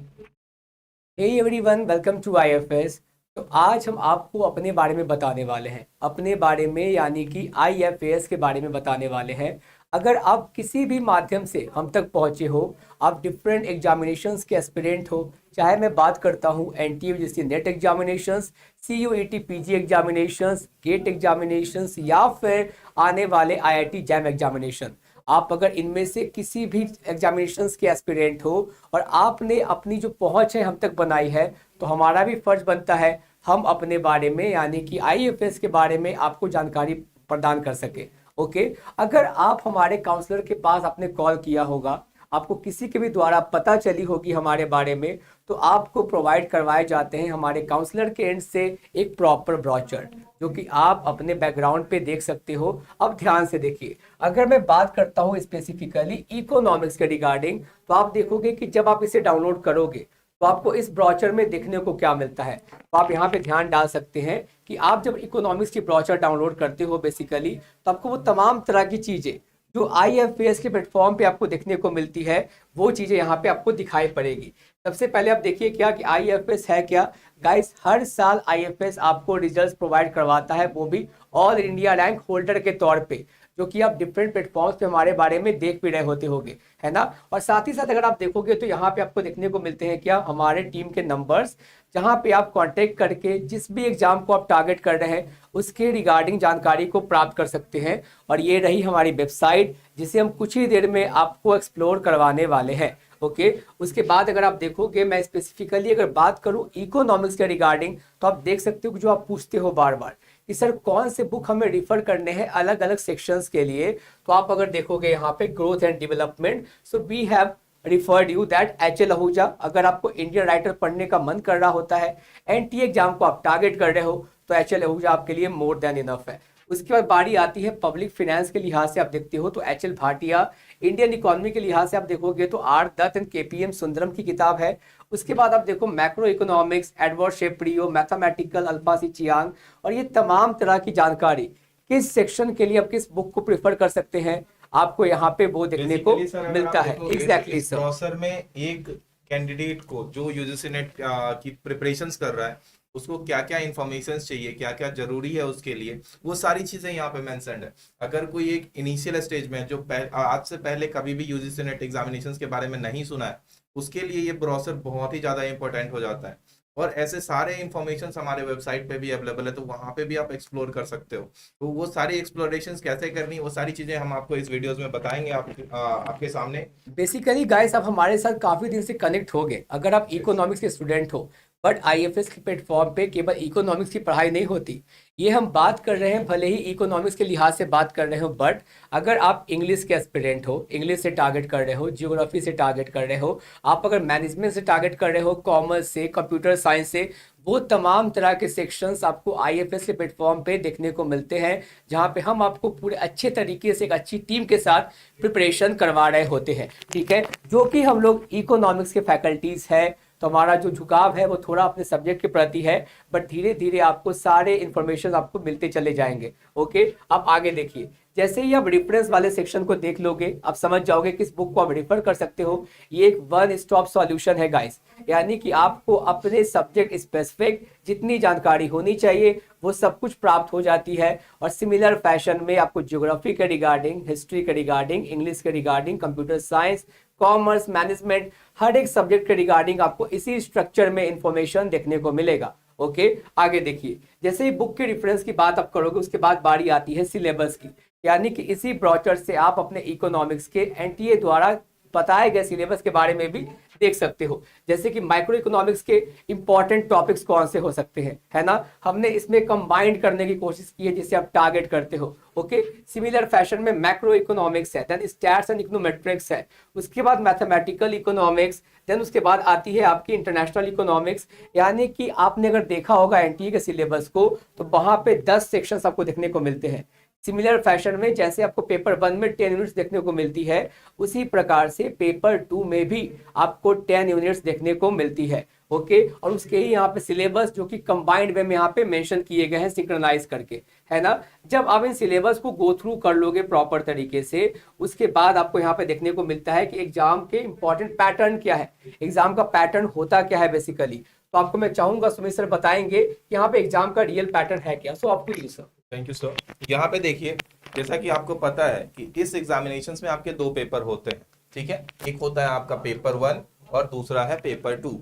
Hey everyone, welcome to IFS. तो आज हम आपको अपने बारे में बताने वाले हैं, अपने बारे में यानी कि आईएफएस के बारे में बताने वाले हैं। अगर आप किसी भी माध्यम से हम तक पहुंचे हो, आप डिफरेंट एग्जामिनेशंस के एस्पिरेंट हो, चाहे मैं बात करता हूं एनटीए जैसे NET examinations, CUET PG examinations, GATE examinations या फिर आने वाले आईआईटी जैम एग्जामिनेशन, आप अगर इनमें से किसी भी एग्जामिनेशंस के एस्पिरेंट हो और आपने अपनी जो पहुंच है हम तक बनाई है, तो हमारा भी फर्ज बनता है हम अपने बारे में यानी कि आईएफएस के बारे में आपको जानकारी प्रदान कर सके। ओके, अगर आप हमारे काउंसलर के पास आपने कॉल किया होगा, आपको किसी के भी द्वारा पता चली होगी हमारे बारे में, तो आपको प्रोवाइड करवाए जाते हैं हमारे काउंसलर के एंड से एक प्रॉपर ब्रोचर, जो कि आप अपने बैकग्राउंड पे देख सकते हो। अब ध्यान से देखिए, अगर मैं बात करता हूँ स्पेसिफिकली इकोनॉमिक्स के रिगार्डिंग, तो आप देखोगे कि जब आप इसे डाउनलोड करोगे तो आपको इस ब्रोचर में देखने को क्या मिलता है। तो आप यहाँ पे ध्यान डाल सकते हैं कि आप जब इकोनॉमिक्स की ब्रोचर डाउनलोड करते हो बेसिकली, तो आपको वो तमाम तरह की चीजें जो आईएफएस के प्लेटफॉर्म पे आपको देखने को मिलती है, वो चीजें यहाँ पे आपको दिखाई पड़ेगी। सबसे पहले आप देखिए क्या कि आईएफएस है क्या। गाइस, हर साल आईएफएस आपको रिजल्ट्स प्रोवाइड करवाता है, वो भी ऑल इंडिया रैंक होल्डर के तौर पे, जो कि आप डिफरेंट प्लेटफॉर्म्स पे हमारे बारे में देख भी रहे होते होंगे, है ना। और साथ ही साथ अगर आप देखोगे तो यहाँ पे आपको देखने को मिलते हैं क्या, हमारे टीम के नंबर्स, जहाँ पे आप कांटेक्ट करके जिस भी एग्जाम को आप टारगेट कर रहे हैं उसके रिगार्डिंग जानकारी को प्राप्त कर सकते हैं। और ये रही हमारी वेबसाइट, जिसे हम कुछ ही देर में आपको एक्सप्लोर करवाने वाले हैं। ओके, उसके बाद अगर आप देखोगे, मैं स्पेसिफिकली अगर बात करूं इकोनॉमिक्स के रिगार्डिंग, तो आप देख सकते हो कि जो आप पूछते हो बार बार कि सर कौन से बुक हमें रिफर करने हैं अलग अलग सेक्शंस के लिए, तो आप अगर देखोगे यहाँ पे growth and development, so we have referred you that H L Ahuja. अगर आपको इंडियन राइटर पढ़ने का मन कर रहा होता है, एनटीए एग्जाम को आप टारगेट कर रहे हो, तो एच एल आहूजा आपके लिए मोर देन इनफ है। उसके बाद बारी आती है पब्लिक फाइनेंस के लिहाज से, आप देखते हो तो H L Bhatia. Indian economy के लिहाज से आप देखोगे तो R Dutt and KPM Sundaram की किताब है। उसके बाद आप देखो macroeconomics, Edward Shapiro, mathematical, Alpha C Chiang. और ये तमाम तरह की जानकारी किस सेक्शन के लिए आप किस बुक को प्रेफर कर सकते हैं, आपको यहाँ पे वो देखने को बेसिकली सर, अगर मिलता आप है। देखो एग्जैक्टली इस सर। ब्रोशर में एक कैंडिडेट को जो यूजीसी नेट की प्रिपरेशंस कर रहा है, उसको क्या क्या इंफॉर्मेशन चाहिए, क्या क्या जरूरी है उसके लिए, वो सारी चीजें यहाँ पे मेंशन्ड है। अगर कोई एक इनिशियल स्टेज में जो आज से पहले कभी भी यूजीसी नेट एग्जामिनेशंस के बारे में नहीं सुना है, उसके लिए ये ब्रोशर बहुत ही ज्यादा इंपॉर्टेंट हो जाता है। और ऐसे सारे इंफॉर्मेशन हमारे वेबसाइट पे भी अवेलेबल है, तो वहां पे भी आप एक्सप्लोर कर सकते हो। तो वो सारी एक्सप्लोरेशंस कैसे करनी, वो सारी चीजें हम आपको इस वीडियोस में बताएंगे आपके सामने। बेसिकली गाइस, आप हमारे साथ काफी दिन से कनेक्ट हो गए। अगर आप इकोनॉमिक्स के स्टूडेंट हो, बट आईएफएस के प्लेटफॉर्म पे केवल इकोनॉमिक्स की पढ़ाई नहीं होती। ये हम बात कर रहे हैं, भले ही इकोनॉमिक्स के लिहाज से बात कर रहे हो, बट अगर आप इंग्लिश के एस्पिरेंट हो, इंग्लिश से टारगेट कर रहे हो, जियोग्राफी से टारगेट कर रहे हो, आप अगर मैनेजमेंट से टारगेट कर रहे हो, कॉमर्स से, कंप्यूटर साइंस से, वो तमाम तरह के सेक्शंस आपको आईएफएस के प्लेटफॉर्म पे देखने को मिलते हैं, जहाँ पे हम आपको पूरे अच्छे तरीके से एक अच्छी टीम के साथ प्रिपरेशन करवा रहे होते हैं। ठीक है, जो कि हम लोग इकोनॉमिक्स के फैकल्टीज है, तो हमारा जो झुकाव है वो थोड़ा अपने सब्जेक्ट के प्रति है, बट धीरे धीरे आपको सारे इंफॉर्मेशन आपको मिलते चले जाएंगे। ओके, आप आगे देखिए, जैसे ही आप रेफरेंस वाले सेक्शन को देख लोगे, आप समझ जाओगे किस बुक को आप रेफर कर सकते हो। ये एक वन स्टॉप सॉल्यूशन है गाइस, यानी कि आपको अपने सब्जेक्ट स्पेसिफिक जितनी जानकारी होनी चाहिए वो सब कुछ प्राप्त हो जाती है। और सिमिलर फैशन में आपको ज्योग्राफी के रिगार्डिंग, हिस्ट्री के रिगार्डिंग, इंग्लिश के regarding, computer science, commerce, management, हर एक सब्जेक्ट के रिगार्डिंग आपको इसी स्ट्रक्चर में इंफॉर्मेशन देखने को मिलेगा। ओके, आगे देखिए, जैसे ही बुक के रेफरेंस की बात आप करोगे, उसके बाद बारी आती है सिलेबस की, यानी कि इसी ब्रोचर से आप अपने इकोनॉमिक्स के एनटीए द्वारा बताए गए सिलेबस के बारे में भी देख सकते हो। जैसे कि माइक्रो इकोनॉमिक्स के इंपॉर्टेंट टॉपिक्स कौन से हो सकते हैं, है ना, हमने इसमें कंबाइंड करने की कोशिश की है जिसे आप टारगेट करते हो। ओके, सिमिलर फैशन में मैक्रो इकोनॉमिक्स है, देन स्टैट्स एंड इकोनोमेट्रिक्स है, उसके बाद मैथमेटिकल इकोनॉमिक्स, देन उसके बाद आती है आपकी इंटरनेशनल इकोनॉमिक्स। यानी कि आपने अगर देखा होगा एनटीए के सिलेबस को, तो वहां पे 10 सेक्शंस आपको देखने को मिलते हैं। सिमिलर फैशन में जैसे आपको पेपर 1 में 10 यूनिट्स देखने को मिलती है, उसी प्रकार से पेपर 2 में भी आपको 10 यूनिट्स देखने को मिलती है। ओके, और उसके ही यहाँ पे सिलेबस जो कि कंबाइंड वे में यहाँ पे मेंशन किए गए हैं सिंक्रोनाइज करके, है ना। जब आप इन सिलेबस को गो थ्रू कर लोगे प्रॉपर तरीके से, उसके बाद आपको यहाँ पे देखने को मिलता है कि एग्जाम के इंपॉर्टेंट पैटर्न क्या है, एग्जाम का पैटर्न होता क्या है बेसिकली। तो आपको मैं चाहूंगा सुमित सर बताएंगे कि यहाँ पे एग्जाम का रियल पैटर्न है क्या। सो आपको ये सर। Thank you sir. यहाँ पे देखिए, जैसा कि आपको पता है कि इस एग्जामिनेशंस में आपके दो पेपर होते हैं, ठीक है। एक होता है आपका पेपर 1 और दूसरा है पेपर 2,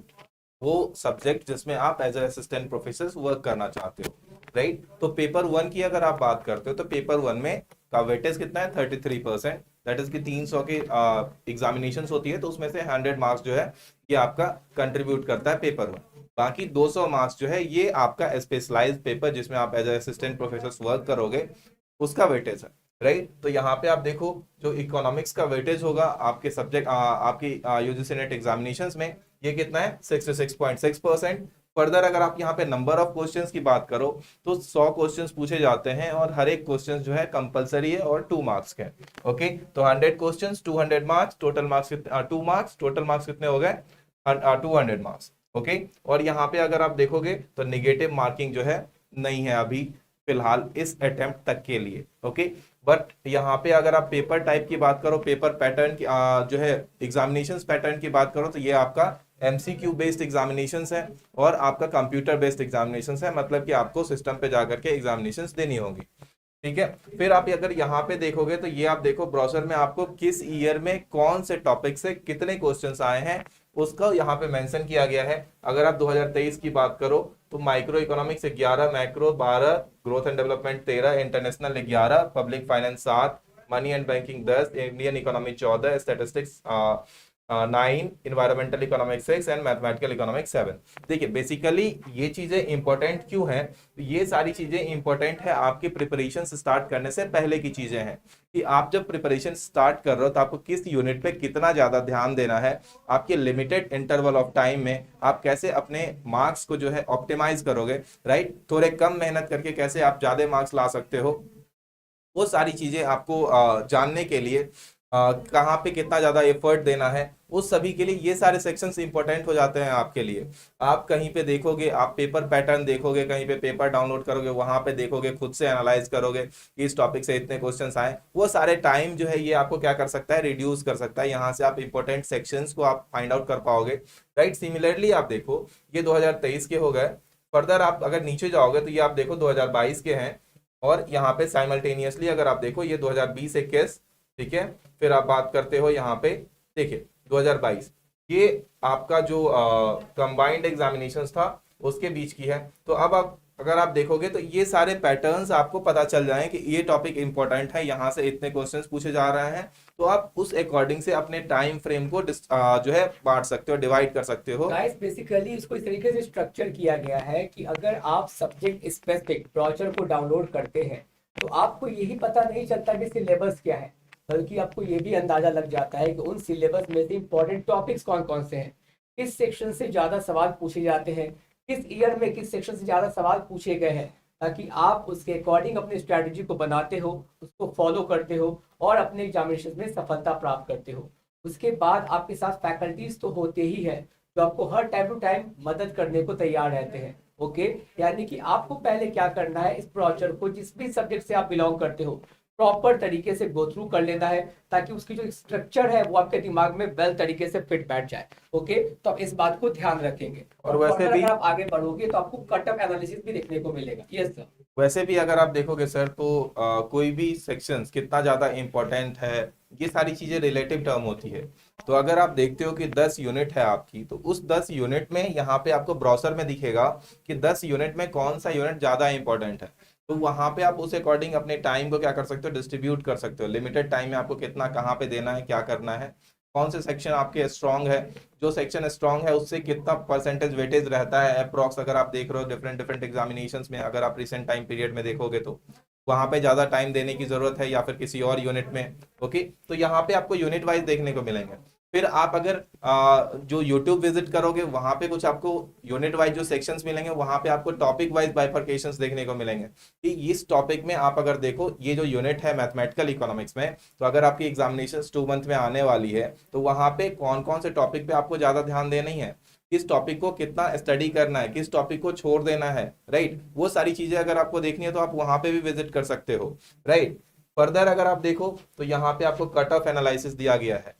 वो सब्जेक्ट जिसमें आप as a assistant professor work करना चाहते हो, राइट। तो पेपर 1 की अगर आप बात करते हो तो पेपर 1 में का वेटेज कितना है 33%, दैट इज कि 300 के एग्जामिनेशन होती है, तो उसमें से 100 मार्क्स जो है ये आपका कंट्रीब्यूट करता है पेपर 1। बाकी 200 मार्क्स जो है ये आपका स्पेशलाइज्ड पेपर जिसमें आप एज असिस्टेंट प्रोफेसर वर्क करोगे उसका वेटेज है, राइट। तो यहाँ पे आप देखो जो इकोनॉमिक्स का वेटेज होगा आपके सब्जेक्ट आपकी यूजीसी नेट एग्जामिनेशंस में, ये कितना है 66.6%। फर्दर अगर आप यहाँ पे नंबर ऑफ क्वेश्चंस की बात करो तो 100 क्वेश्चंस पूछे जाते हैं और हर एक क्वेश्चन जो है कंपलसरी है और 2 मार्क्स के, ओके। तो 100 questions 200 marks, total marks 2 marks, total marks कितने हो गए 200 मार्क्स, ओके। और यहाँ पे अगर आप देखोगे तो निगेटिव मार्किंग जो है नहीं है अभी फिलहाल इस अटेम्प्ट तक के लिए, ओके। बट यहाँ पे अगर आप पेपर टाइप की बात करो, पेपर पैटर्न की जो है एग्जामिनेशंस पैटर्न की बात करो, तो ये आपका एमसीक्यू बेस्ड एग्जामिनेशंस है और आपका कंप्यूटर बेस्ड एग्जामिनेशंस है, मतलब कि आपको सिस्टम पे जाकर के एग्जामिनेशंस देनी होगी, ठीक है। फिर आप अगर यहाँ पे देखोगे तो ये आप देखो ब्राउजर में आपको किस ईयर में कौन से टॉपिक से कितने क्वेश्चंस आए हैं उसका यहाँ पे मेंशन किया गया है। अगर आप 2023 की बात करो तो micro economics 11, macro 12, growth and development 13, international 11, public finance 7, money and banking 10, Indian economy 14, statistics 9, environmental economics 6 and mathematical economics 7। देखिए बेसिकली ये चीजें इंपॉर्टेंट क्यों हैं, तो ये सारी चीजें इंपॉर्टेंट है आपकी प्रिपरेशन स्टार्ट करने से पहले की चीजें हैं कि आप जब प्रिपरेशन स्टार्ट कर रहे हो तो आपको किस यूनिट पे कितना ज्यादा ध्यान देना है, आपके लिमिटेड इंटरवल ऑफ टाइम में आप कैसे अपने मार्क्स को जो है ऑप्टिमाइज करोगे, राइट। थोड़े कम मेहनत करके कैसे आप ज्यादा मार्क्स ला सकते हो, वो सारी चीजें आपको जानने के लिए कहाँ पे कितना ज्यादा एफर्ट देना है, उस सभी के लिए ये सारे सेक्शंस इंपॉर्टेंट हो जाते हैं आपके लिए। आप कहीं पे देखोगे, आप पेपर पैटर्न देखोगे, कहीं पे पेपर डाउनलोड करोगे, वहां पे देखोगे, खुद से एनालाइज करोगे कि इस टॉपिक से इतने क्वेश्चंस आए, वो सारे टाइम जो है ये आपको क्या कर सकता है, रिड्यूस कर सकता है। यहाँ से आप इंपॉर्टेंट सेक्शंस को आप फाइंड आउट कर पाओगे, राइट। सिमिलरली आप देखो ये 2023 के हो गए, फर्दर आप अगर नीचे जाओगे तो ये आप देखो 2022 के हैं, और यहाँ पे साइमल्टेनियसली अगर आप देखो ये 2020-21, ठीक है। फिर आप बात करते हो यहाँ पे देखिए 2022, ये आपका जो कंबाइंड एग्जामिनेशंस था उसके बीच की है। तो अब आप अगर आप देखोगे तो ये सारे पैटर्न्स आपको पता चल जाए कि ये टॉपिक इंपॉर्टेंट है, यहाँ से इतने क्वेश्चंस पूछे जा रहे हैं, तो आप उस अकॉर्डिंग से अपने टाइम फ्रेम को जो है बांट सकते हो, डिवाइड कर सकते हो। गाइस बेसिकली इसको इस तरीके से स्ट्रक्चर किया गया है कि अगर आप सब्जेक्ट स्पेसिफिक ब्राउज़र को डाउनलोड करते हैं तो आपको यही पता नहीं चलता कि सिलेबस क्या है, बल्कि आपको ये भी अंदाजा लग जाता है कि उन सिलेबस में से इंपॉर्टेंट टॉपिक्स कौन कौन से हैं, किस सेक्शन से ज़्यादा सवाल पूछे जाते हैं, किस ईयर में किस सेक्शन से ज़्यादा सवाल पूछे गए हैं, ताकि आप उसके अकॉर्डिंग अपनी स्ट्रैटेजी को बनाते हो, उसको फॉलो करते हो और अपने एग्जामिनेशन में सफलता प्राप्त करते हो। उसके बाद आपके साथ फैकल्टीज तो होते ही है जो आपको हर टाइम टू टाइम मदद करने को तैयार रहते हैं, ओके। यानी कि आपको पहले क्या करना है, इस ब्राउज़र को जिस भी सब्जेक्ट से आप बिलोंग करते हो प्रॉपर तरीके से गो थ्रू कर लेना है, ताकि उसकी जो स्ट्रक्चर है वो आपके दिमाग में वेल तरीके से फिट बैठ जाए, ओके। तो आप इस बात को ध्यान रखेंगे और वैसे भी अगर आप आगे बढ़ोगे तो आपको कट ऑफ एनालिसिस भी देखने को मिलेगा। Yes sir. वैसे भी अगर आप देखोगे सर तो कोई भी सेक्शंस कितना ज्यादा इंपॉर्टेंट है, ये सारी चीजें रिलेटिव टर्म होती है। तो अगर आप देखते हो कि 10 यूनिट है आपकी, तो उस 10 यूनिट में यहाँ पे आपको ब्राउज़र में दिखेगा कि 10 यूनिट में कौन सा यूनिट ज्यादा इंपॉर्टेंट है। तो वहां पे आप उस अकॉर्डिंग अपने टाइम को क्या कर सकते हो, डिस्ट्रीब्यूट कर सकते हो, लिमिटेड टाइम में आपको कितना कहाँ पे देना है, क्या करना है, कौन से सेक्शन आपके स्ट्रांग है, जो सेक्शन स्ट्रांग है उससे कितना परसेंटेज वेटेज रहता है अप्रॉक्स। अगर आप देख रहे हो डिफरेंट डिफरेंट एग्जामिनेशंस में, अगर आप रिसेंट टाइम पीरियड में देखोगे तो वहां पे ज्यादा टाइम देने की जरूरत है या फिर किसी और यूनिट में, ओके। तो यहाँ पे आपको यूनिट वाइज देखने को मिलेंगे। फिर आप अगर जो YouTube विजिट करोगे वहां पे कुछ आपको यूनिट वाइज जो सेक्शंस मिलेंगे, वहां पे आपको टॉपिक वाइज बाइफरकेशंस देखने को मिलेंगे कि इस टॉपिक में आप अगर देखो ये जो यूनिट है मैथमेटिकल इकोनॉमिक्स में, तो अगर आपकी एग्जामिनेशन 2 मंथ में आने वाली है तो वहां पे कौन कौन से टॉपिक पे आपको ज्यादा ध्यान देना ही है। किस टॉपिक को कितना स्टडी करना है, किस टॉपिक को छोड़ देना है, राइट। वो सारी चीजें अगर आपको देखनी है तो आप वहां पे भी विजिट कर सकते हो, राइट। फर्दर अगर आप देखो तो यहाँ पे आपको कट ऑफ एनालिसिस दिया गया है।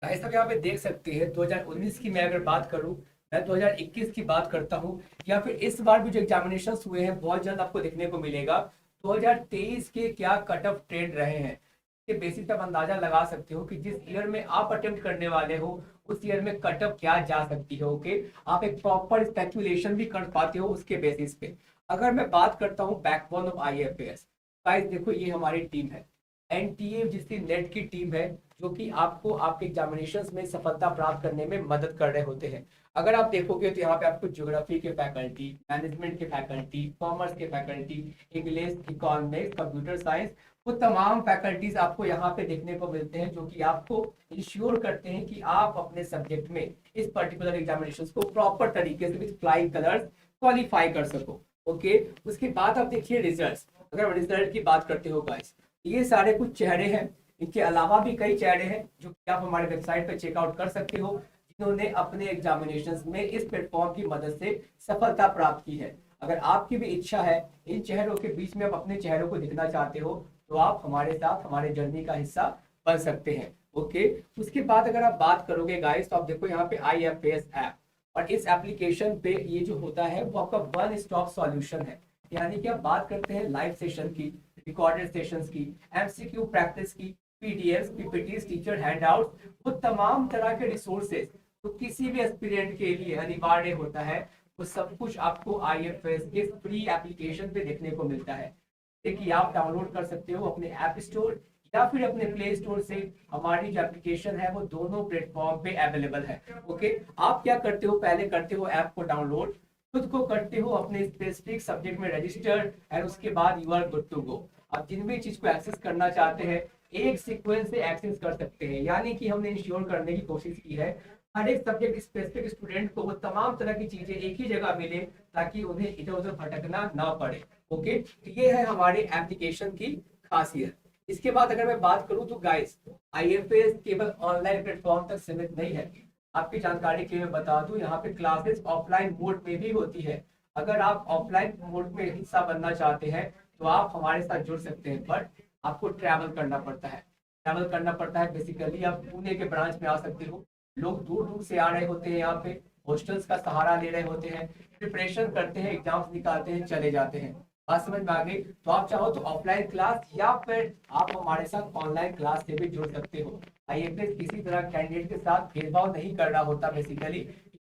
भाई साहब यहाँ पे देख सकते हैं 2019 की मैं अगर बात करूं, मैं 2021 की बात करता हूं, या फिर इस बार भी जो एग्जामिनेशंस हुए हैं बहुत जल्द आपको देखने को मिलेगा 2023 के क्या कट ऑफ ट्रेंड रहे हैं। के बेसिस पे आप अंदाजा लगा सकते हो कि जिस ईयर में आप अटेम्प्ट करने वाले हो उस ईयर में कट ऑफ क्या जा सकती है। ओके, आप एक प्रॉपर स्पेकुलेशन भी कर पाते हो उसके बेसिस पे। अगर मैं बात करता हूँ बैकबोन ऑफ आईएफएस, गाइस देखो ये हमारी टीम है, एनटीए जिसकी नेट की टीम है, जो कि आपको आपके एग्जामिनेशंस में सफलता प्राप्त करने में मदद कर रहे होते हैं। अगर आप देखोगे तो यहाँ पे आपको ज्योग्राफी के फैकल्टी, मैनेजमेंट के फैकल्टी, कॉमर्स के faculty, English, economics, computer science, वो तमाम फैकल्टीज आपको यहाँ पे देखने को मिलते हैं, जो कि आपको इंश्योर करते हैं कि आप अपने सब्जेक्ट में इस पर्टिकुलर एग्जामिनेशंस को प्रॉपर तरीके से विद फ्लाइंग कलर्स क्वालिफाई कर सको। ओके, उसके बाद आप देखिए रिजल्ट्स। अगर रिजल्ट की बात करते हो गाइस, ये सारे कुछ चेहरे हैं, इनके अलावा भी कई चेहरे हैं जो कि आप हमारे वेबसाइट पर चेकआउट कर सकते हो, जिन्होंने अपने एग्जामिनेशंस में इस प्लेटफॉर्म की मदद से सफलता प्राप्त की है। अगर आपकी भी इच्छा है इन चेहरों के बीच में आप अपने चेहरों को दिखना चाहते हो, तो आप हमारे साथ हमारे जर्नी का हिस्सा बन सकते हैं। ओके, उसके बाद अगर आप बात करोगे गाइस, तो आप देखो यहाँ पे IFAS ऐप, और इस एप्लीकेशन पे ये जो होता है वो आपका वन स्टॉप सॉल्यूशन है। यानी कि आप बात करते हैं लाइव सेशन की, रिकॉर्डेड सेशंस की, MCQ प्रैक्टिस की, PDFs, PPTs, टीचर हैंडआउट्स, वो तमाम तरह के रिसोर्सेज तो किसी भी एस्पिरेंट के लिए अनिवार्य होता है, वो सब कुछ आपको IFAS के फ्री एप्लीकेशन पे देखने को मिलता है। देखिए आप डाउनलोड कर सकते हो अपने ऐप स्टोर या फिर अपने प्ले स्टोर से। हमारी जो एप्लीकेशन है वो दोनों प्लेटफॉर्म पे अवेलेबल है। ओके, आप क्या करते हो, पहले करते हो ऐप को डाउनलोड, खुद को करते हो अपने स्पेसिफिक सब्जेक्ट में रजिस्टर, एंड उसके बाद you are good to go. आप जिन भी चीज को एक्सेस करना चाहते हैं एक सीक्वेंस से एक्सेस कर सकते हैं। यानी कि हमने इंश्योर करने की कोशिश की है हर एक सब्जेक्ट स्पेसिफिक स्टूडेंट को वो तमाम तरह की चीजें एक ही जगह मिले, ताकि उन्हें इधर उधर भटकना ना पड़े। ओके, तो ये है हमारे एप्लीकेशन की खासियत। इसके बाद अगर मैं बात करूं तो गाइस, IFAS केवल ऑनलाइन प्लेटफॉर्म तक सीमित नहीं है। आपकी जानकारी के लिए मैं बता दूं, यहाँ पे क्लासेस ऑफलाइन मोड में भी होती है। अगर आप ऑफलाइन मोड में हिस्सा बनना चाहते हैं तो आप हमारे साथ जुड़ सकते हैं, बट आपको ट्रैवल करना पड़ता है। ट्रैवल करना पड़ता है बेसिकली आप पुणे के ब्रांच में आ सकते हो। लोग दूर दूर से आ रहे होते हैं, यहाँ पे हॉस्टल्स का सहारा ले रहे होते हैं, प्रिपरेशन करते हैं, एग्जाम्स निकालते हैं, चले जाते हैं। बात समझ में आ गई? तो आप चाहो तो ऑफलाइन क्लास या फिर आप हमारे साथ ऑनलाइन क्लास से भी जुड़ सकते हो। IFAS किसी तरह कैंडिडेट के साथ भेदभाव नहीं कर रहा होता बेसिकली,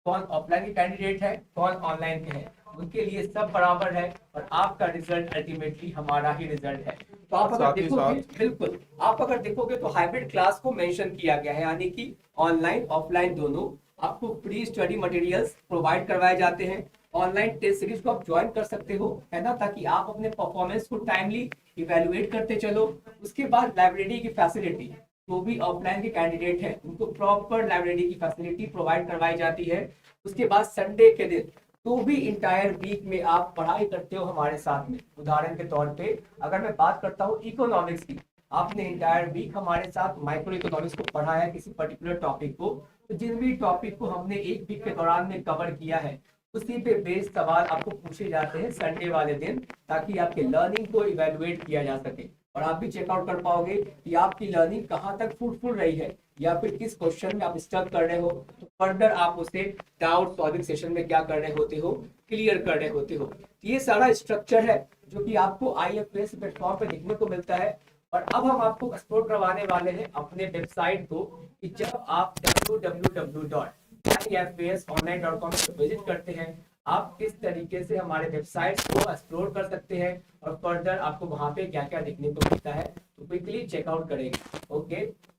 कौन ऑफलाइन के कैंडिडेट है कौन ऑनलाइन के हैं, उनके लिए सब बराबर है, और आपका रिजल्ट अल्टीमेटली हमारा ही रिजल्ट है। तो आप अगर साथ ही देखोगे, साथ बिल्कुल आप अगर देखोगे तो हाइब्रिड क्लास को मेंशन किया गया है, यानी कि ऑनलाइन ऑफलाइन दोनों आपको फ्री स्टडी मटेरियल्स प्रोवाइड करवाए जाते हैं। ऑनलाइन टेस्ट सीरीज को आप ज्वाइन कर सकते हो, है ना, ताकि आप अपने परफॉर्मेंस को टाइमली इवेलुएट करते चलो। उसके बाद लाइब्रेरी की फैसिलिटी, जो भी ऑफलाइन के कैंडिडेट हैं उनको प्रॉपर लाइब्रेरी की फैसिलिटी प्रोवाइड करवाई जाती है। उसके बाद संडे के दिन तो भी इंटायर वीक में आप पढ़ाई करते हो हमारे साथ में। उदाहरण के तौर पे अगर मैं बात करता हूँ इकोनॉमिक्स की, आपने इंटायर वीक हमारे साथ माइक्रो इकोनॉमिक्स को पढ़ा है, किसी पर्टिकुलर टॉपिक को, तो जिन भी टॉपिक को हमने एक वीक के दौरान में कवर किया है उसी पे बेस्ड सवाल आपको पूछे जाते हैं संडे वाले दिन, ताकि आपके लर्निंग को इवेलुएट किया जा सके और आप भी चेकआउट कर पाओगे कि आपकी लर्निंग कहाँ तक फ्रूटफुल रही है, या फिर किस क्वेश्चन में आप स्टक कर रहे हो, तो फर्दर आप उसे डाउट सॉल्विंग सेशन में क्या कर रहे होते हो, क्लियर कर रहे होते हो। ये सारा स्ट्रक्चर है जो कि आपको IFAS प्लेटफॉर्म पे देखने को मिलता है। और अब हम आपको एक्सप्लोर करवाने वाले हैं अपने वेबसाइट को, कि जब आप www.ifasonline.com पर विजिट करते हैं आप किस तरीके से हमारे वेबसाइट को एक्सप्लोर कर सकते हैं, और फर्दर आपको वहां पे क्या क्या देखने को मिलता है, तो क्विकली चेकआउट करेंगे। ओके,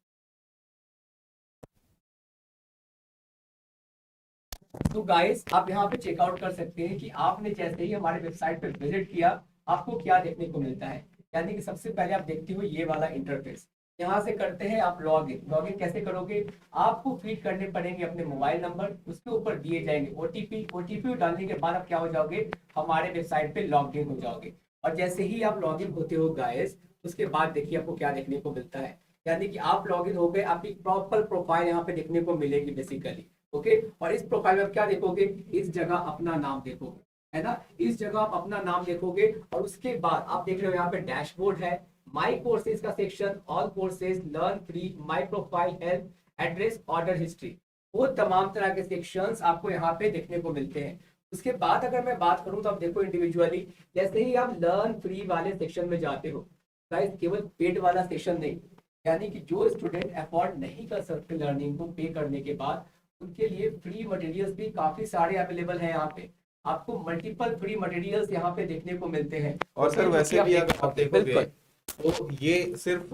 तो गाइस आप यहाँ पे चेकआउट कर सकते हैं कि आपने जैसे ही हमारे वेबसाइट पे विजिट किया आपको क्या देखने को मिलता है। यानी कि सबसे पहले आप देखते हो ये वाला इंटरफेस, यहाँ से करते हैं आप लॉगिन। लॉगिन कैसे करोगे, आपको फीड करने पड़ेंगे अपने मोबाइल नंबर, उसके ऊपर दिए जाएंगे ओटीपी डालने के बाद आप क्या हो जाओगे, हमारे वेबसाइट पे लॉग इन हो जाओगे। और जैसे ही आप लॉग इन होते हो गाइस, उसके बाद देखिए आपको क्या देखने को मिलता है। यानी कि आप लॉग इन हो गए, आपकी प्रॉपर प्रोफाइल यहाँ पे देखने को मिलेगी बेसिकली। ओके। और इस प्रोफाइल में आप क्या देखोगे, इस जगह अपना नाम देखोगे, है ना, इस जगह आप अपना नाम देखोगे। और उसके बाद आप देख रहे हो यहाँ पे डैशबोर्ड है, माई कोर्सेज का section, all courses, learn free, my profile, help, address, order history, वो तमाम तरह के सेक्शंस आपको यहाँ पे देखने को मिलते हैं। उसके बाद अगर मैं बात करूं तो आप देखो इंडिविजुअली, जैसे ही आप लर्न फ्री वाले सेक्शन में जाते हो, गाइस केवल पेड वाला सेक्शन नहीं, यानी कि जो स्टूडेंट अफोर्ड नहीं कर सकते लर्निंग को पे करने के बाद, उनके लिए फ्री मटेरियल्स भी काफी सारे अवेलेबल हैं यहाँ पे। आपको मल्टीपल फ्री मटेरियल्स यहाँ पे देखने को मिलते हैं। और सर वैसे भी अगर आप देखोगे बिल्कुल, तो ये सिर्फ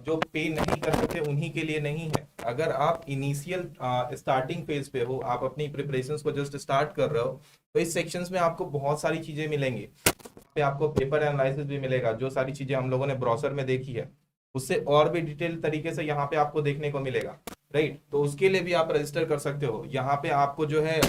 जो पे नहीं कर सकते उन्हीं के लिए नहीं है। अगर आप इनिशियल स्टार्टिंग फेज पे हो, आप अपनी प्रिपरेशंस को जस्ट स्टार्ट कर रहे हो, तो इस सेक्शंस में आपको बहुत सारी चीजें मिलेंगी। पे आपको पेपर एनालिसिस भी मिलेगा, जो सारी चीजें हम लोगों ने ब्राउज़र में देखी है उससे और भी डिटेल तरीके से यहाँ पे आपको देखने को मिलेगा, राइट। तो उसके लिए भी आप रजिस्टर कर सकते हो। यहाँ पे आपको जो है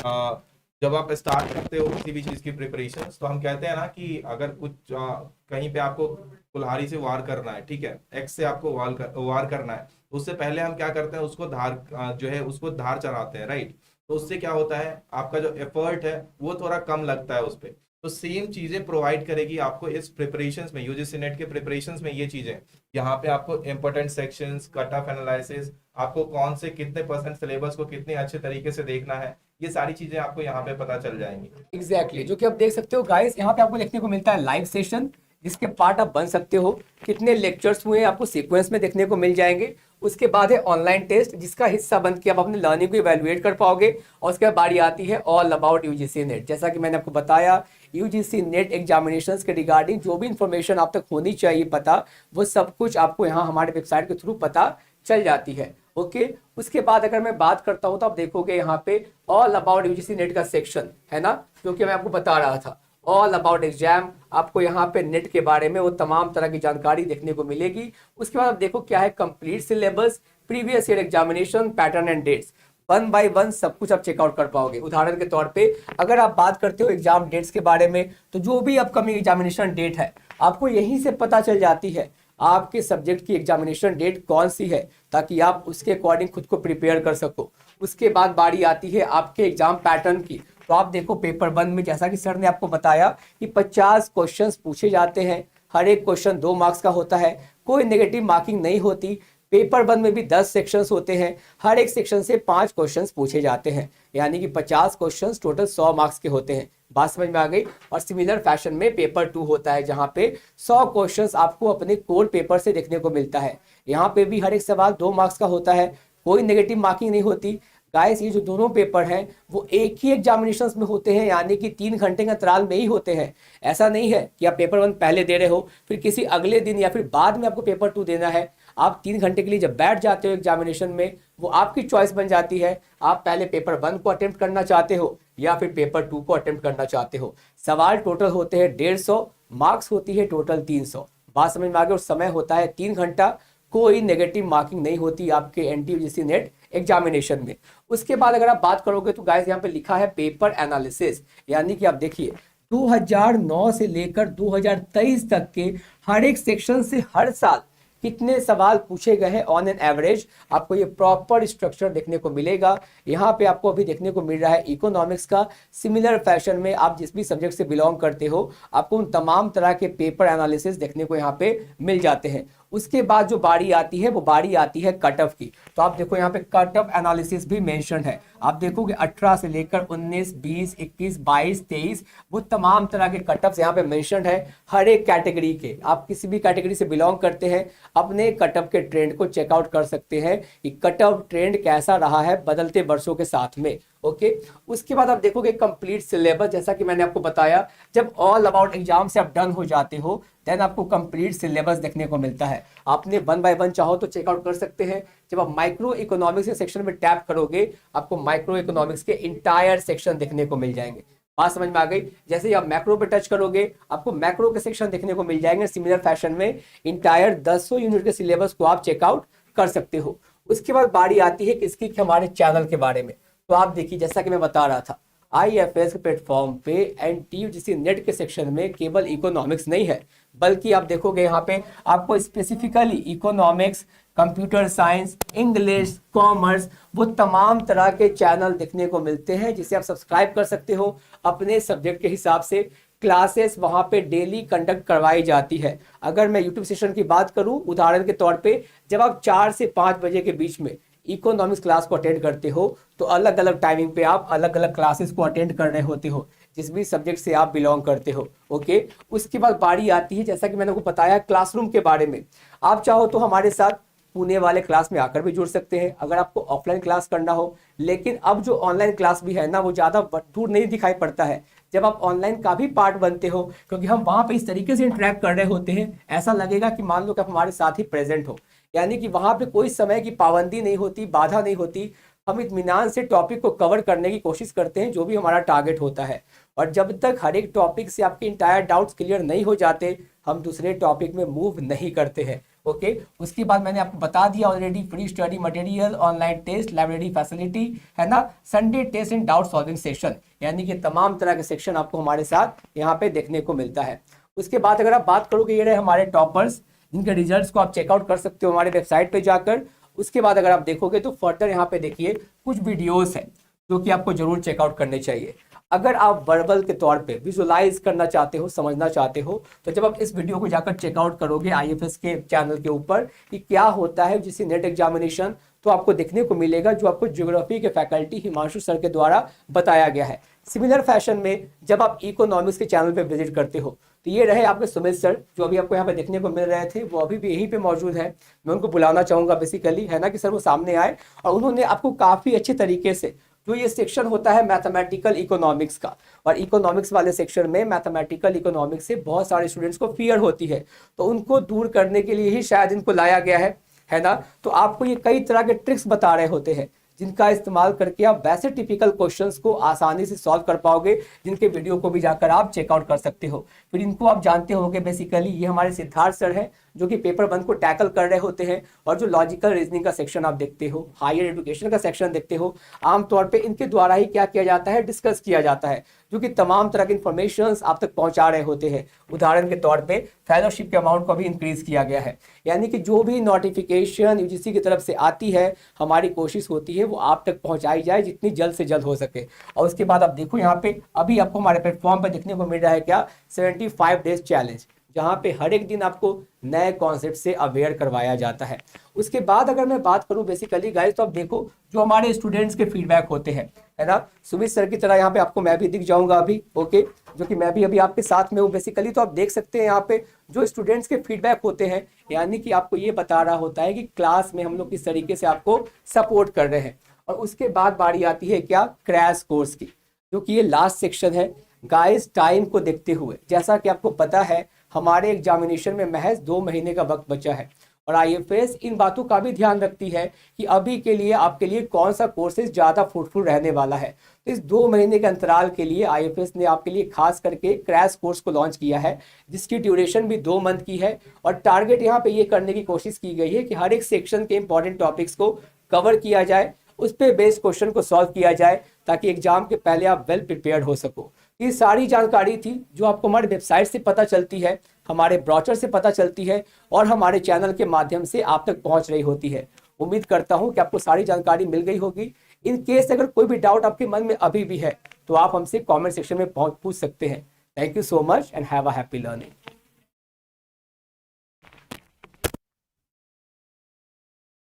जब आप स्टार्ट करते हो किसी भी चीज की प्रिपरेशन, तो हम कहते हैं ना कि अगर कुछ कहीं पे आपको कुल्हाड़ी से वार करना है, ठीक है, एक्स से आपको वार करना है, तो उससे पहले हम क्या करते हैं, उसको धार जो है उसको धार चलाते हैं, राइट। तो उससे क्या होता है, आपका जो एफर्ट है वो थोड़ा कम लगता है उस पर। तो सेम चीजें प्रोवाइड करेगी आपको इस प्रिपरेशंस में, यूजीसी नेट के प्रिपरेशंस में ये चीजें। यहाँ पे आपको important sections, cut off analysis, आपको कौन से कितने % सिलेबस को कितने अच्छे तरीके से देखना है, ये सारी चीजें आपको यहाँ पे पता चल जाएंगी। एग्जैक्टली जो कि आप देख सकते हो गाइस, यहाँ पे आपको देखने को मिलता है लाइव सेशन, जिसके पार्ट आप बन सकते हो, कितने लेक्चर्स हुए आपको सीक्वेंस में देखने को मिल जाएंगे। उसके बाद है ऑनलाइन टेस्ट, जिसका हिस्सा बन के आप अपने लर्निंग को इवैल्यूएट कर पाओगे। और उसके बाद बारी आती है ऑल अबाउट यूजीसी नेट। जैसा कि मैंने आपको बताया, यूजीसी नेट एग्जामिनेशंस के रिगार्डिंग जो भी इंफॉर्मेशन आप तक होनी चाहिए पता, वो सब कुछ आपको यहाँ हमारे वेबसाइट के थ्रू पता चल जाती है। ओके। उसके बाद अगर मैं बात करता हूँ तो आप देखोगे यहाँ पे ऑल अबाउट यूजीसी नेट का सेक्शन है ना, जो कि मैं आपको बता रहा था, ऑल अबाउट एग्जाम। आपको यहाँ पे नेट के बारे में वो तमाम तरह की जानकारी देखने को मिलेगी। उसके बाद आप देखो क्या है, complete syllabus, previous year examination, pattern and dates, 1 by 1 सब कुछ आप चेकआउट कर पाओगे। उदाहरण के तौर पे अगर आप बात करते हो एग्जाम डेट्स के बारे में, तो जो भी अपकमिंग एग्जामिनेशन डेट है आपको यहीं से पता चल जाती है आपके सब्जेक्ट की एग्जामिनेशन डेट कौन सी है, ताकि आप उसके अकॉर्डिंग खुद को प्रिपेयर कर सको। उसके बाद बारी आती है आपके एग्जाम पैटर्न की। तो आप देखो पेपर 1 में, जैसा कि सर ने आपको बताया कि 50 क्वेश्चंस पूछे जाते हैं, हर एक क्वेश्चन 2 मार्क्स का होता है, कोई नेगेटिव मार्किंग नहीं होती। पेपर 1 में भी 10 सेक्शंस होते हैं, हर एक सेक्शन से 5 क्वेश्चंस पूछे जाते हैं, यानी कि 50 क्वेश्चंस टोटल 100 मार्क्स के होते हैं। बात समझ में आ गई। और सिमिलर फैशन में पेपर 2 होता है, जहां पे 100 क्वेश्चंस आपको अपने कोर पेपर से देखने को मिलता है। यहाँ पे भी हर एक सवाल 2 मार्क्स का होता है, कोई नेगेटिव मार्किंग नहीं होती। गाइस ये जो दोनों पेपर हैं वो एक ही एग्जामिनेशंस में होते हैं, यानी कि 3 घंटे के अंतराल में ही होते हैं। ऐसा नहीं है कि आप पेपर 1 पहले दे रहे हो फिर किसी अगले दिन या फिर बाद में आपको पेपर 2 देना है। आप 3 घंटे के लिए जब बैठ जाते हो एग्जामिनेशन में, वो आपकी चॉइस बन जाती है, आप पहले पेपर 1 को अटेम्प्ट करना चाहते हो या फिर पेपर 2 को अटेम्प्ट करना चाहते हो। सवाल टोटल होते हैं 150, मार्क्स होती है टोटल 300। बात समझ में आ गई। और समय होता है 3 घंटा, कोई नेगेटिव मार्किंग नहीं होती आपके एनटीयूजीसी नेट एग्जामिनेशन में। उसके बाद अगर आप बात करोगे तो गाइस यहाँ पे लिखा है पेपर एनालिसिस, यानी कि आप देखिए 2009 से लेकर 2023 तक के हर एक सेक्शन से हर साल कितने सवाल पूछे गए हैं ऑन एन एवरेज, आपको ये प्रॉपर स्ट्रक्चर देखने को मिलेगा। यहाँ पे आपको अभी देखने को मिल रहा है इकोनॉमिक्स का। सिमिलर फैशन में आप जिस भी सब्जेक्ट से बिलोंग करते हो, आपको उन तमाम तरह के पेपर एनालिसिस देखने को यहाँ पे मिल जाते हैं। उसके बाद जो बारी आती है वो बारी आती है कट ऑफ की। तो आप देखो यहाँ पे कट ऑफ एनालिसिस भी मेंशन है। आप देखोगे 18 से लेकर 19, 20, 21, 22, 23 वो तमाम तरह के कट ऑफ यहाँ पे मेंशन है हर एक कैटेगरी के। आप किसी भी कैटेगरी से बिलोंग करते हैं, अपने कट ऑफ के ट्रेंड को चेकआउट कर सकते हैं कि कट ऑफ ट्रेंड कैसा रहा है बदलते वर्षों के साथ में। ओके। उसके बाद आप देखोगे कंप्लीट सिलेबस, जैसा कि मैंने आपको बताया, जब ऑल अबाउट एग्जाम से आप डन हो जाते हो देन आपको कंप्लीट सिलेबस देखने को मिलता है। आपने 1 by 1 चाहो तो चेकआउट कर सकते हैं। जब आप माइक्रो इकोनॉमिक्स के सेक्शन में टैप करोगे, आपको माइक्रो इकोनॉमिक्स के इंटायर सेक्शन देखने को मिल जाएंगे। बात समझ में आ गई। जैसे ही आप मैक्रो पे टच करोगे, आपको मैक्रो के सेक्शन देखने को मिल जाएंगे। सिमिलर फैशन में इंटायर 200 यूनिट के सिलेबस को आप चेकआउट कर सकते हो। उसके बाद बारी आती है किसकी, कि हमारे चैनल के बारे में। तो आप देखिए, जैसा कि मैं बता रहा था, IFS के प्लेटफॉर्म पे एनटीयूजीसी नेट के सेक्शन में केवल इकोनॉमिक्स नहीं है, बल्कि आप देखोगे यहाँ पे आपको specifically economics, computer science, English, commerce, वो तमाम तरह के चैनल देखने को मिलते हैं जिसे आप सब्सक्राइब कर सकते हो। अपने सब्जेक्ट के हिसाब से क्लासेस वहाँ पे डेली कंडक्ट करवाई जाती है। अगर मैं यूट्यूब सेशन की बात करूँ, उदाहरण के तौर पे जब आप 4 से 5 बजे के बीच में इकोनॉमिक्स क्लास को अटेंड करते हो तो अलग अलग टाइमिंग पे आप अलग अलग क्लासेस को अटेंड कर रहे होते हो जिस भी सब्जेक्ट से आप बिलोंग करते हो। ओके, उसके बाद बारी आती है, जैसा कि मैंने आपको बताया, क्लासरूम के बारे में। आप चाहो तो हमारे साथ पुणे वाले क्लास में आकर भी जुड़ सकते हैं अगर आपको ऑफलाइन क्लास करना हो। लेकिन अब जो ऑनलाइन क्लास भी है ना, वो ज़्यादा दूर नहीं दिखाई पड़ता है जब आप ऑनलाइन का भी पार्ट बनते हो, क्योंकि हम वहाँ पे इस तरीके से इंटरेक्ट कर रहे होते हैं, ऐसा लगेगा कि मान लो कि आप हमारे साथ ही प्रेजेंट हो। यानी कि वहाँ पे कोई समय की पाबंदी नहीं होती, बाधा नहीं होती। हम इत्मीनान से टॉपिक को कवर करने की कोशिश करते हैं जो भी हमारा टारगेट होता है। और जब तक हर एक टॉपिक से आपके इंटायर डाउट्स क्लियर नहीं हो जाते, हम दूसरे टॉपिक में मूव नहीं करते हैं। ओके, उसके बाद मैंने आपको बता दिया already, free study material, online test, library facility, है ना, Sunday test and doubt solving session, यानी कि तमाम तरह के सेक्शन आपको हमारे साथ यहाँ पे देखने को मिलता है। उसके बाद अगर आप बात करोगे, ये रहे हमारे टॉपर्स जिनके रिजल्ट्स को आप चेकआउट कर सकते हो हमारे वेबसाइट पे जाकर। उसके बाद अगर आप देखोगे तो फर्दर यहाँ पे देखिए कुछ वीडियोस हैं जो कि आपको जरूर चेकआउट करने चाहिए। अगर आप वर्बल के तौर पे विजुलाइज करना चाहते हो, समझना चाहते हो, तो जब आप इस वीडियो को जाकर चेकआउट करोगे आईएफएस के चैनल के ऊपर कि क्या होता है जिससे नेट एग्जामिनेशन, तो आपको देखने को मिलेगा जो आपको ज्योग्राफी के फैकल्टी हिमांशु सर के द्वारा बताया गया है। सिमिलर फैशन में जब आप इकोनॉमिक्स के चैनल पे विजिट करते हो तो ये रहे आपके सुमित सर जो अभी आपको यहाँ पे देखने को मिल रहे थे, वो अभी भी यहीं पे मौजूद है। मैं उनको बुलाना चाहूँगा बेसिकली, है ना, कि सर वो सामने आए और उन्होंने आपको काफ़ी अच्छे तरीके से जो ये सेक्शन होता है मैथमेटिकल इकोनॉमिक्स का, और इकोनॉमिक्स वाले सेक्शन में मैथमेटिकल इकोनॉमिक्स से बहुत सारे स्टूडेंट्स को फियर होती है, तो उनको दूर करने के लिए ही शायद इनको लाया गया है ना। तो आपको ये कई तरह के ट्रिक्स बता रहे होते हैं जिनका इस्तेमाल करके आप वैसे टिपिकल क्वेश्चंस को आसानी से सॉल्व कर पाओगे, जिनके वीडियो को भी जाकर आप चेकआउट कर सकते हो। फिर इनको आप जानते होंगे, बेसिकली ये हमारे सिद्धार्थ सर हैं जो कि पेपर 1 को टैकल कर रहे होते हैं, और जो लॉजिकल रीजनिंग का सेक्शन आप देखते हो, हायर एजुकेशन का सेक्शन देखते हो, आमतौर पे इनके द्वारा ही क्या किया जाता है, डिस्कस किया जाता है, जो कि तमाम तरह के इन्फॉर्मेशन आप तक पहुंचा रहे होते हैं। उदाहरण के तौर पे फेलोशिप के अमाउंट को भी इंक्रीज किया गया है, यानी कि जो भी नोटिफिकेशन यूजीसी की तरफ से आती है, हमारी कोशिश होती है वो आप तक पहुंचाई जाए जितनी जल्द से जल्द हो सके। और उसके बाद आप देखो यहाँ पे अभी आपको हमारे प्लेटफॉर्म पे देखने को मिल रहा है क्या, 75 डेज चैलेंज, जहाँ पे हर एक दिन आपको नए कॉन्सेप्ट से अवेयर करवाया जाता है। उसके बाद अगर मैं बात करूँ बेसिकली गाइस, तो आप देखो जो हमारे स्टूडेंट्स के फीडबैक होते हैं, है ना, सुमित सर की तरह यहाँ पे आपको मैं भी दिख जाऊंगा अभी, ओके, जो कि मैं भी अभी आपके साथ में हूँ बेसिकली। तो आप देख सकते हैं यहाँ पे जो स्टूडेंट्स के फीडबैक होते हैं, यानी कि आपको ये बता रहा होता है कि क्लास में हम लोग किस तरीके से आपको सपोर्ट कर रहे हैं। और उसके बाद बारी आती है क्या, क्रैश कोर्स की, जो कि ये लास्ट सेक्शन है गाइस। टाइम को देखते हुए, जैसा कि आपको पता है हमारे एग्जामिनेशन में महज 2 महीने का वक्त बचा है, और आईएफएस इन बातों का भी ध्यान रखती है कि अभी के लिए आपके लिए कौन सा कोर्सेज ज़्यादा फ्रूटफुल रहने वाला है। तो इस 2 महीने के अंतराल के लिए आईएफएस ने आपके लिए खास करके क्रैश कोर्स को लॉन्च किया है, जिसकी ड्यूरेशन भी 2 मंथ की है। और टारगेट यहाँ पे ये करने की कोशिश की गई है कि हर एक सेक्शन के इंपॉर्टेंट टॉपिक्स को कवर किया जाए, उस पर बेस्ड क्वेश्चन को सॉल्व किया जाए, ताकि एग्जाम के पहले आप वेल प्रिपेयर्ड हो सको। ये सारी जानकारी थी जो आपको हमारे वेबसाइट से पता चलती है, हमारे ब्रोचर से पता चलती है, और हमारे चैनल के माध्यम से आप तक पहुंच रही होती है। उम्मीद करता हूं कि आपको सारी जानकारी मिल गई होगी। इन केस अगर कोई भी डाउट आपके मन में अभी भी है तो आप हमसे कमेंट सेक्शन में पूछ सकते हैं। Thank you so much and have a happy learning.